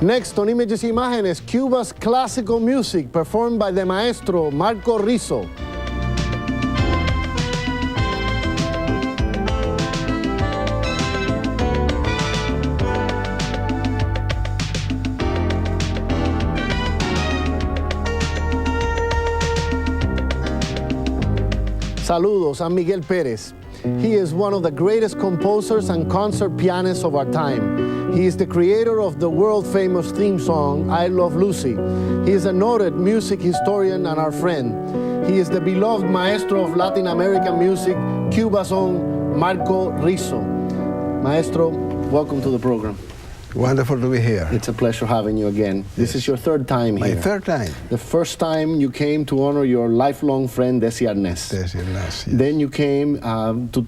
Next on ImagesImagenes, Cuba's classical music performed by the maestro Marco Rizo. Saludos, I'm Miguel Perez. He is one of the greatest composers and concert pianists of our time. He is the creator of the world-famous theme song, I Love Lucy. He is a noted music historian and our friend. He is the beloved maestro of Latin American music, Cuba's own Marco Rizo. Maestro, welcome to the program. Wonderful to be here. It's a pleasure having you again. This is your third time here. My third time. The first time you came to honor your lifelong friend, Desi Arnaz. Desi Arnaz, yes. Then you came to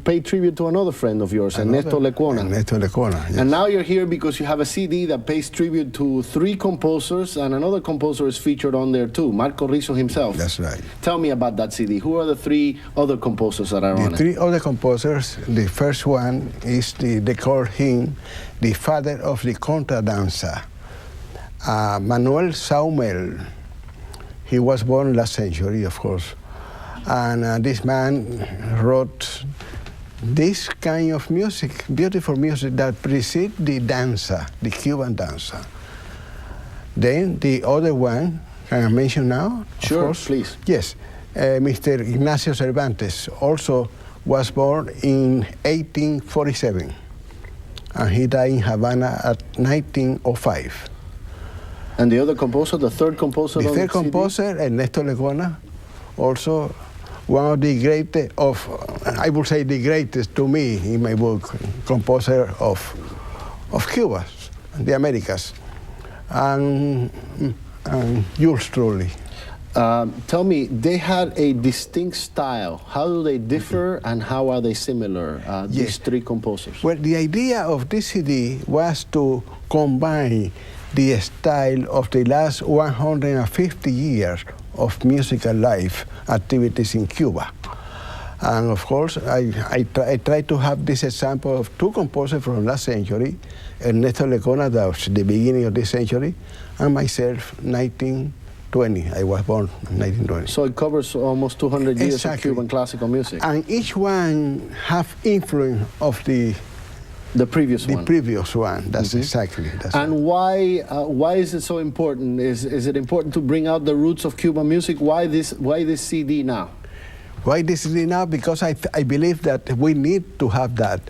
pay tribute to another friend of yours, Ernesto Lecuona. Ernesto Lecuona, yes. And now you're here because you have a CD that pays tribute to 3 composers, and another composer is featured on there too, Marco Rizo himself. That's right. Tell me about that CD. Who are the 3 other composers that are on it? The 3 other composers, the first one is they call him the father of the contradanza, Manuel Saumel. He was born last century, of course. And this man wrote this kind of music, beautiful music that precedes the danza, the Cuban danza. Then the other one, can I mention now? Sure, of course? Please. Yes, Mr. Ignacio Cervantes also was born in 1847. And he died in Havana at 1905. And the other composer, the third composer The on third the CD? composer, Ernesto Lecuona, also one of the greatest I would say the greatest to me in my book, composer of Cuba, the Americas, and yours truly. Tell me, they had a distinct style. How do they differ and how are they similar, these 3 composers? Well, the idea of this CD was to combine the style of the last 150 years of musical life activities in Cuba. And of course, I tried to have this example of 2 composers from last century, Ernesto Lecuona, that was the beginning of this century, and myself, 1920. I was born in 1920. So it covers almost 200 years Exactly. of Cuban classical music. And each one have influence of the previous one. The previous one, that's exactly. And why is it so important? Is it important to bring out the roots of Cuban music? Why this CD now? Why this CD now? Because I believe that we need to have that,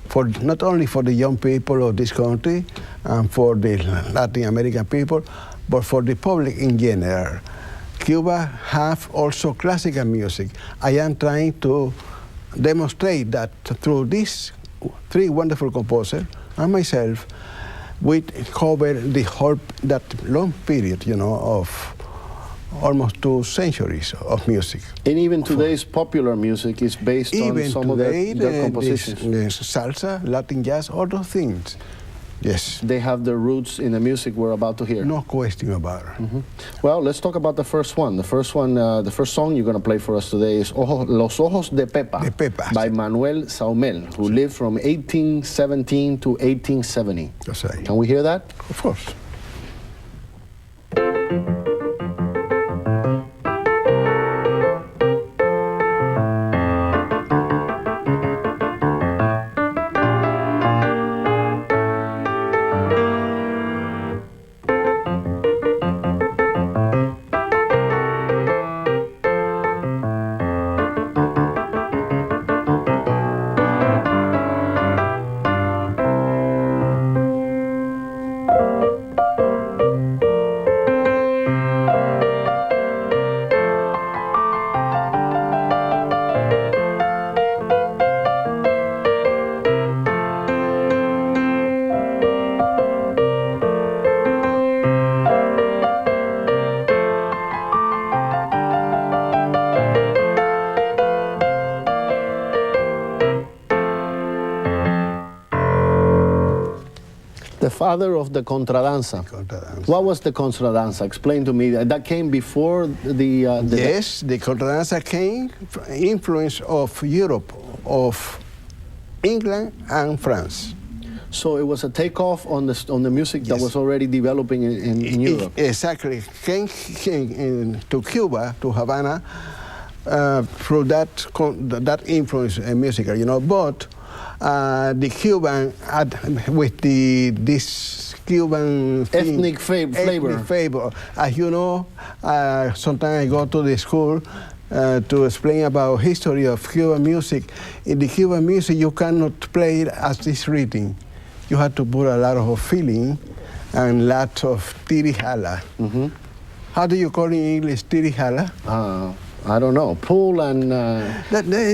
for not only for the young people of this country and for the Latin American people, but for the public in general. Cuba have also classical music. I am trying to demonstrate that through these 3 wonderful composers and myself, we cover the whole, that long period, of almost 2 centuries of music. And even today's popular music is based on some of their compositions. Salsa, Latin jazz, all those things. Yes. They have their roots in the music we're about to hear. No question about it. Well, let's talk about the first one. The first song you're going to play for us today is Los Ojos de Pepa, by Manuel Saumel, who lived from 1817 to 1870. That's right. Can we hear that? Of course. The father of the contradanza. What was the contradanza? Explain to me. That came before the Yes, the contradanza came from influence of Europe, of England and France. So it was a takeoff on the music that Yes. was already developing in Europe. Exactly. Came to Cuba, to Havana, through that influence musical, you know. But the Cuban, with this Cuban thing, Ethnic flavor. ethnic flavor. As you know, sometimes I go to the school to explain about history of Cuban music. In the Cuban music, you cannot play it as it's written. You have to put a lot of feeling and lots of tirijala. Mm-hmm. How do you call in English tirijala? I don't know. Pull and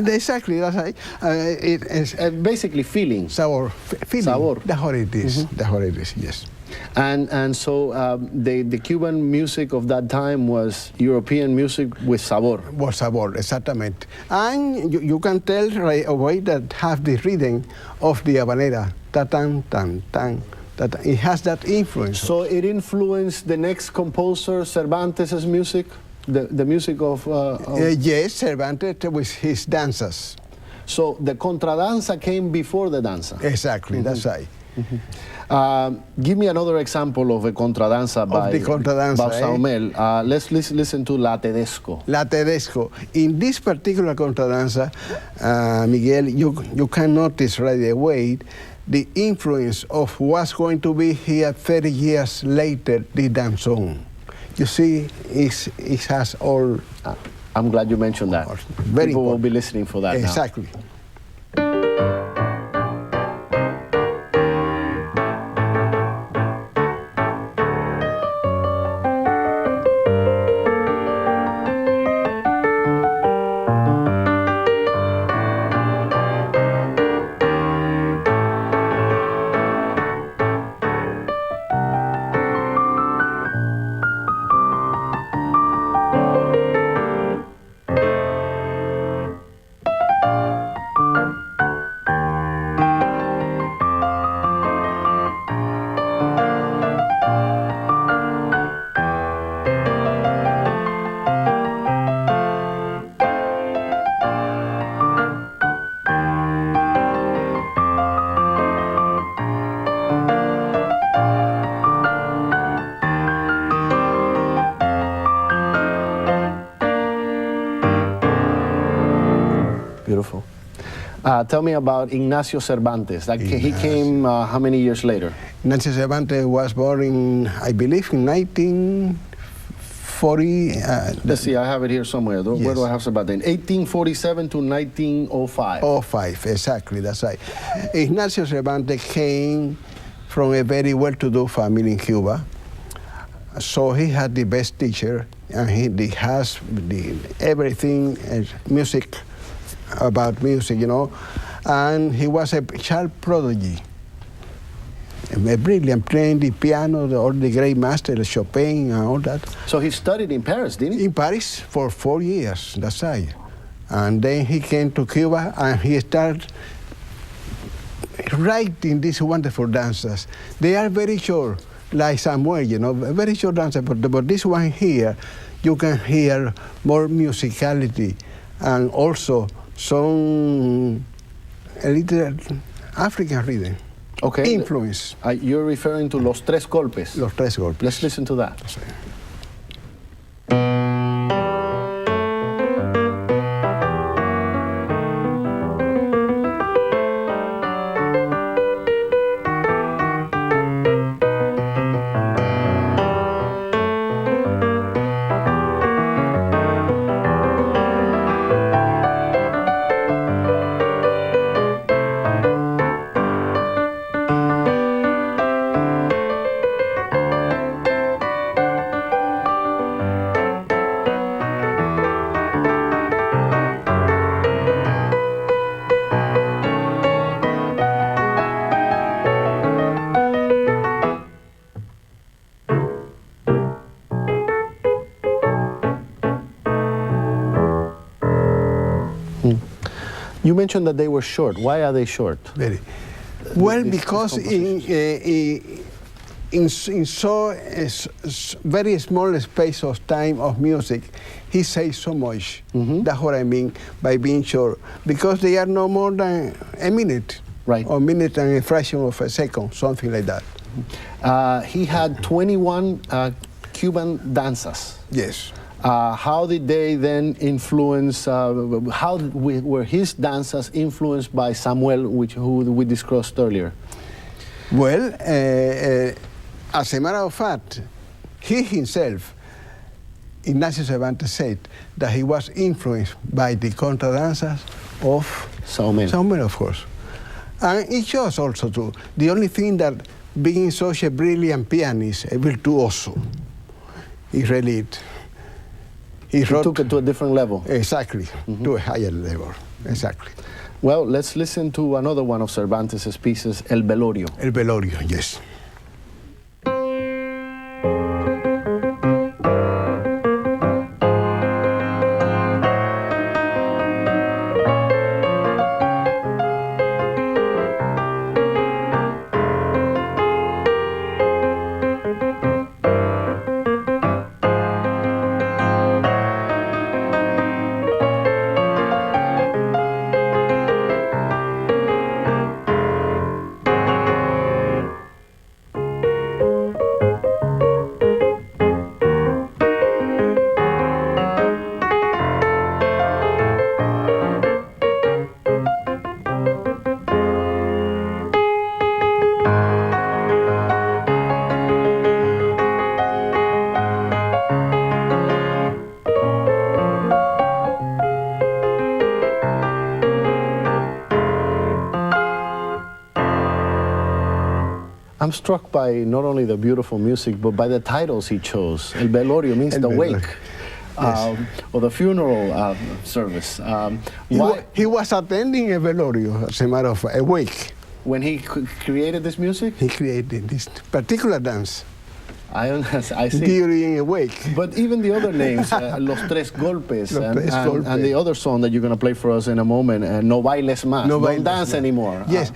Exactly, that's right. It is basically feeling. sabor, feeling. Sabor. That's what it is. That's what it is. Yes. And so the Cuban music of that time was European music with sabor. Por sabor, exactamente. And you can tell right away that have the rhythm of the habanera. Ta-tan, tan, tan. That it has that influence. So it influenced the next composer, Cervantes' music, the music of Yes, Cervantes with his dances. So the contradanza came before the danza. Exactly, that's right. Give me another example of a contradanza by the contradanza, Bausaumel. Let's listen to La Tedesco. La Tedesco. In this particular contradanza, Miguel, you can notice right away the influence of what's going to be here 30 years later, the danzón. You see, it has all... I'm glad you mentioned that. Very People will important. be listening for that Exactly. Beautiful. Tell me about Ignacio Cervantes. He came how many years later? Ignacio Cervantes was born in, I believe, in 1940. Let's see, I have it here somewhere. Where Yes. do I have Cervantes? 1847 to 1905. 05, exactly, that's right. Ignacio Cervantes came from a very well-to-do family in Cuba. So he had the best teacher, and he has everything, music, about music, you know. And he was a child prodigy. A brilliant, playing the piano, all the great masters, Chopin and all that. So he studied in Paris, didn't he? In Paris for 4 years, that's right. And then he came to Cuba and he started writing these wonderful dances. They are very short, like Samuel, you know, very short dances, but this one here, you can hear more musicality and also some a little African rhythm. Okay. Influence. You're referring to Los Tres Golpes. Los tres golpes. Let's listen to that. You mentioned that they were short. Why are they short? Very. Well, These because in so very small space of time of music, he says so much. That's what I mean by being short. Because they are no more than a minute. Right. Or minute and a fraction of a second, something like that. He had 21 Cuban danzas. Yes. How did they then influence, were his danzas influenced by Samuel, who we discussed earlier? Well, as a matter of fact, he himself, Ignacio Cervantes, said that he was influenced by the contra danzas of Samuel, of course. And it shows also too. The only thing that being such a brilliant pianist, a virtuoso, he really he took it to a different level. Exactly, to a higher level, exactly. Well, let's listen to another one of Cervantes' pieces, El Velorio. El Velorio, yes. I'm struck by not only the beautiful music, but by the titles he chose. El Velorio means the wake, yes. Or the funeral service. He was attending a velorio, as a matter of a wake. When he created this music? He created this particular dance. I see. During a wake. But even the other names, Los Tres Golpes, and the other song that you're going to play for us in a moment, No Bailes Más, Don't Dance Anymore. Yes,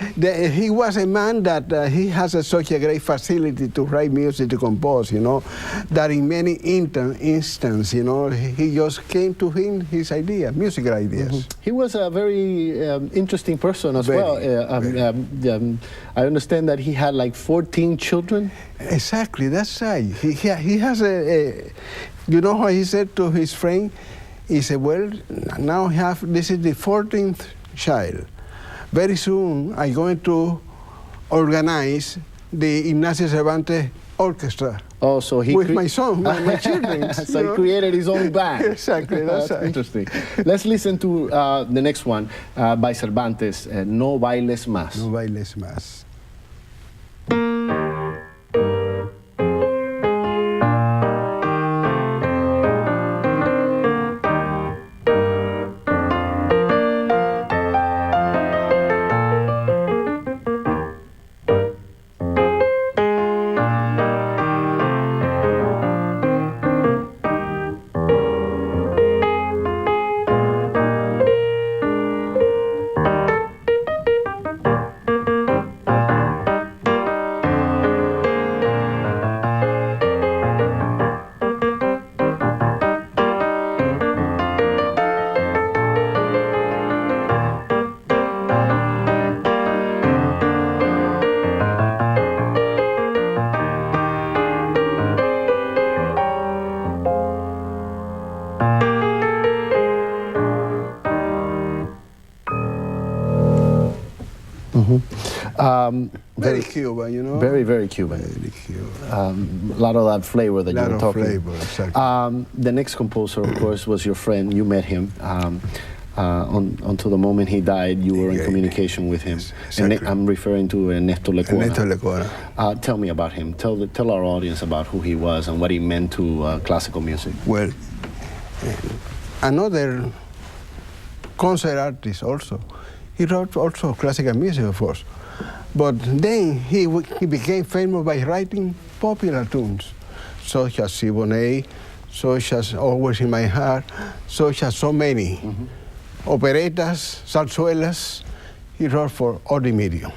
he was a man that he has such a great facility to write music, to compose, you know, that in many instances, you know, he just came to him his idea, musical ideas. He was a very interesting person as well. I understand that he had like 14 children. Exactly, that's right. He has you know what he said to his friend? He said, well, now this is the 14th child. Very soon I'm going to organize the Ignacio Cervantes Orchestra. Oh, so he with my son, my children. So he created his own band. Exactly, that's right. Interesting. Let's listen to the next one by Cervantes, No Bailes Más. No Bailes Más. Very Cuban, you know? Very, very Cuban. Very Cuban. A lot of that flavor that you were talking. Flavor, exactly. The next composer, of course, was your friend. You met him. Until the moment he died, you were in communication with him. Exactly. And I'm referring to Ernesto Lecuona. Ernesto Lecuona. Tell me about him. Tell our audience about who he was and what he meant to classical music. Well, another concert artist also. He wrote also classical music, of course. But then he became famous by writing popular tunes, such as Siboney, such as Always in My Heart, such as so many. Operetas, zarzuelas, he wrote for all the medium.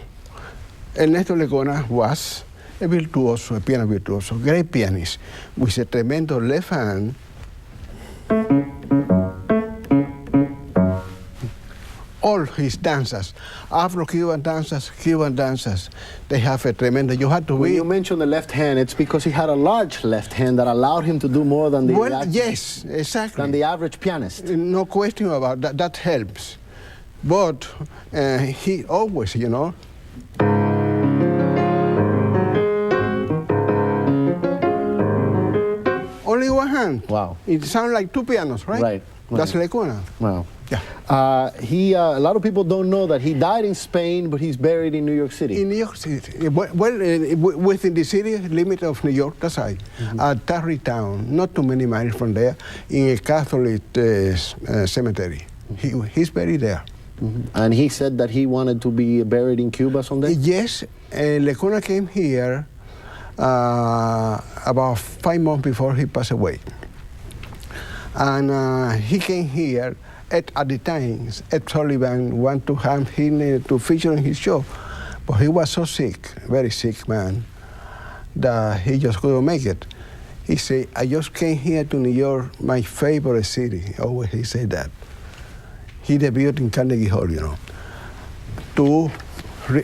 Ernesto Lecuona was a virtuoso, a piano virtuoso, great pianist, with a tremendous left hand. all his dancers, Afro-Cuban dancers, they have a tremendous, you have to When be... you mention the left hand, it's because he had a large left hand that allowed him to do more than the, Well, yes, exactly. than the average pianist. No question about that, that helps. But he always, you know, only one hand. Wow. It sounds like two pianos, right? Right. That's Lecuna. Wow. Yeah. A lot of people don't know that he died in Spain, but he's buried in New York City. In New York City. Well, within the city limit of New York, that's right. At Tarrytown, not too many miles from there, in a Catholic cemetery. He's buried there. And he said that he wanted to be buried in Cuba someday? Yes, Lecuna came here about 5 months before he passed away. And he came here at the time. Ed Sullivan wanted to have him to feature in his show, but he was so sick, very sick man, that he just couldn't make it. He said, I just came here to New York, my favorite city. Always he said that. He debuted in Carnegie Hall, you know, to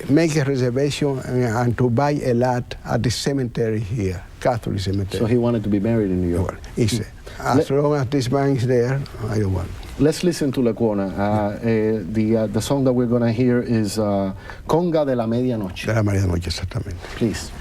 make a reservation and to buy a lot at the cemetery here, Catholic cemetery. So he wanted to be buried in New York. Well, he said, as long as this man is there, I don't want. Let's listen to Lecuna. The song that we're going to hear is Conga de la Medianoche. De la medianoche, exactamente. Please.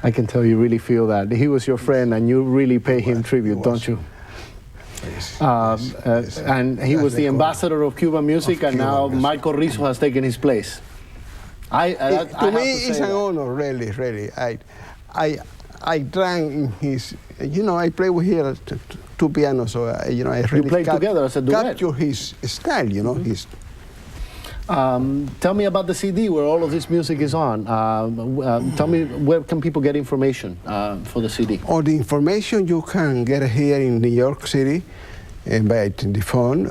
I can tell you really feel that. He was your friend and you really pay him tribute, don't you? Yes, yes. And he was the ambassador of Cuban music, and now Michael Rizo has taken his place. To me, it's an honor, really, really. I drank in his, I play with here two pianos, so I really play together as a duet. capture his style, his. Tell me about the CD where all of this music is on. Tell me, where can people get information for the CD? All the information you can get here in New York City by the phone,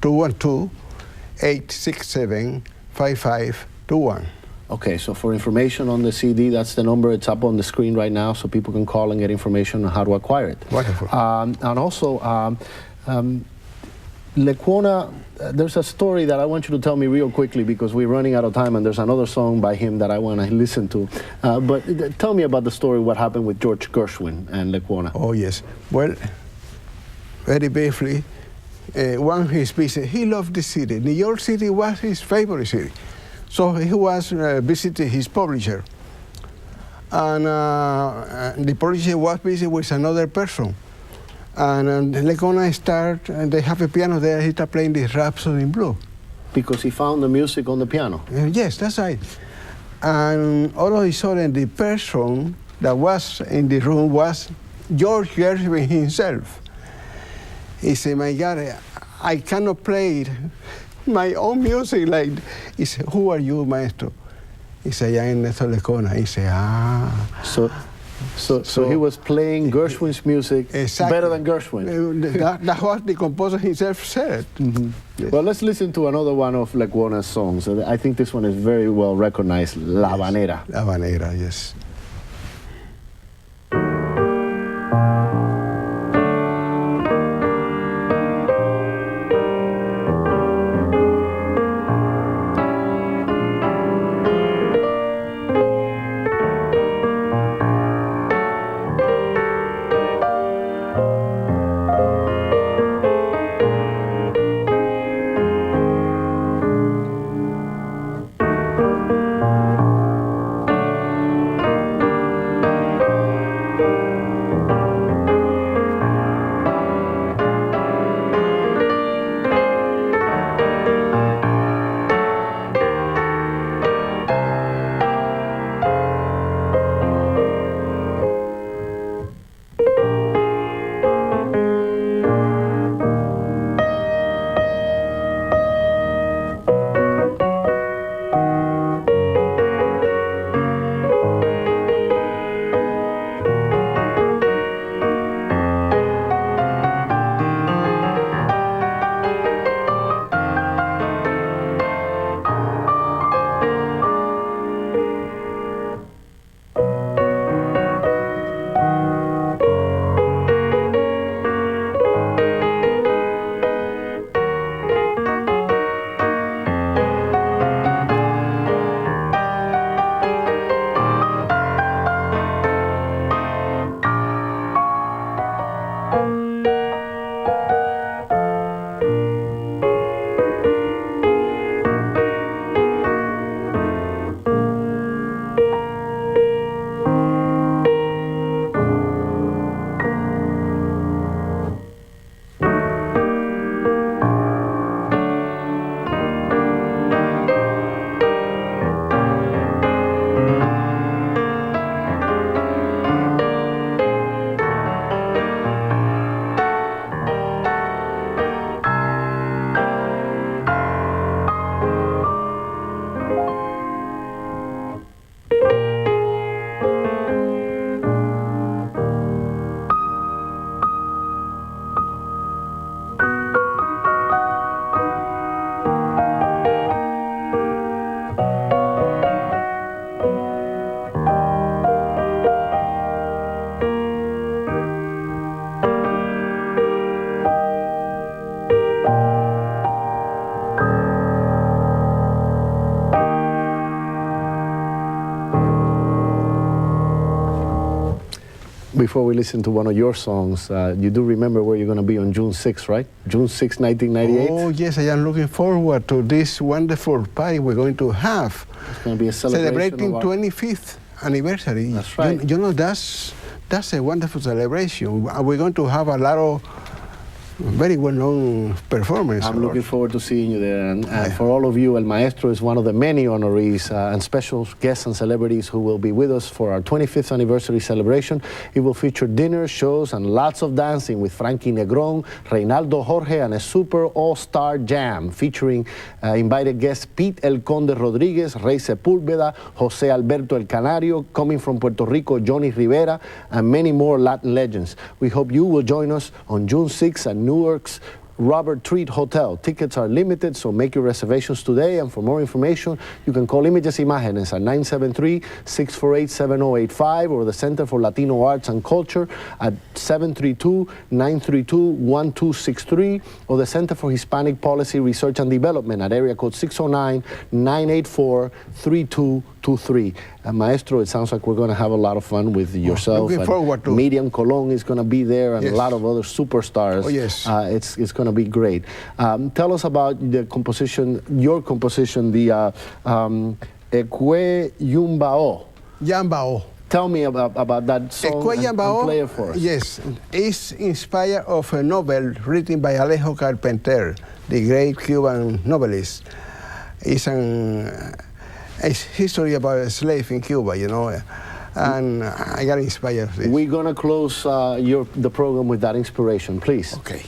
212-867-5521. Okay, so for information on the CD, that's the number. It's up on the screen right now, so people can call and get information on how to acquire it. Wonderful. And also, Lecuona, there's a story that I want you to tell me real quickly because we're running out of time, and there's another song by him that I want to listen to. But tell me about the story, what happened with George Gershwin and Lecuona. Oh, yes. Well, very briefly, one his visit, he loved the city. New York City was his favorite city. So he was visiting his publisher. And the publisher was busy with another person. And Lecuona they have a piano there, he started playing the Rhapsody in Blue. Because he found the music on the piano? Yes, that's right. And all of a sudden, the person that was in the room was George Gershwin himself. He said, my God, I cannot play my own music like. He said, who are you, maestro? He said, I am Ernesto Lecuona. He said, So he was playing Gershwin's music better than Gershwin. That was the composer himself said. Mm-hmm. Yes. Well, let's listen to another one of Lecuona's songs. I think this one is very well recognized, La Habanera. La Habanera, yes. Before we listen to one of your songs, you do remember where you're going to be on June 6th, right? June 6, 1998? Oh, yes, I am looking forward to this wonderful party we're going to have. It's going to be a celebration. Celebrating 25th anniversary. That's right. You know, that's a wonderful celebration. We're going to have a lot of very well-known performance. I'm looking forward to seeing you there. And for all of you, El Maestro is one of the many honorees and special guests and celebrities who will be with us for our 25th anniversary celebration. It will feature dinners, shows, and lots of dancing with Frankie Negron, Reynaldo Jorge, and a super all-star jam featuring invited guests Pete El Conde Rodriguez, Rey Sepúlveda, José Alberto El Canario, coming from Puerto Rico, Johnny Rivera, and many more Latin legends. We hope you will join us on June 6th at Newark's Robert Treat Hotel. Tickets are limited, so make your reservations today. And for more information, you can call ImagesImagenes at 973-648-7085 or the Center for Latino Arts and Culture at 732-932-1263 or the Center for Hispanic Policy Research and Development at area code 609-984-3223. Maestro, it sounds like we're going to have a lot of fun with yourself. Looking forward to. Miriam Colon is going to be there, and yes. a lot of other superstars. Oh, yes. It's going to be great. Tell us about the composition, your composition, the Ekwe Yumbao. Yambao. Tell me about that song and play it for us. Yes, it's inspired of a novel written by Alejo Carpenter, the great Cuban novelist. It's a history about a slave in Cuba, you know, and I got inspired. We're going to close the program with that inspiration, please. Okay.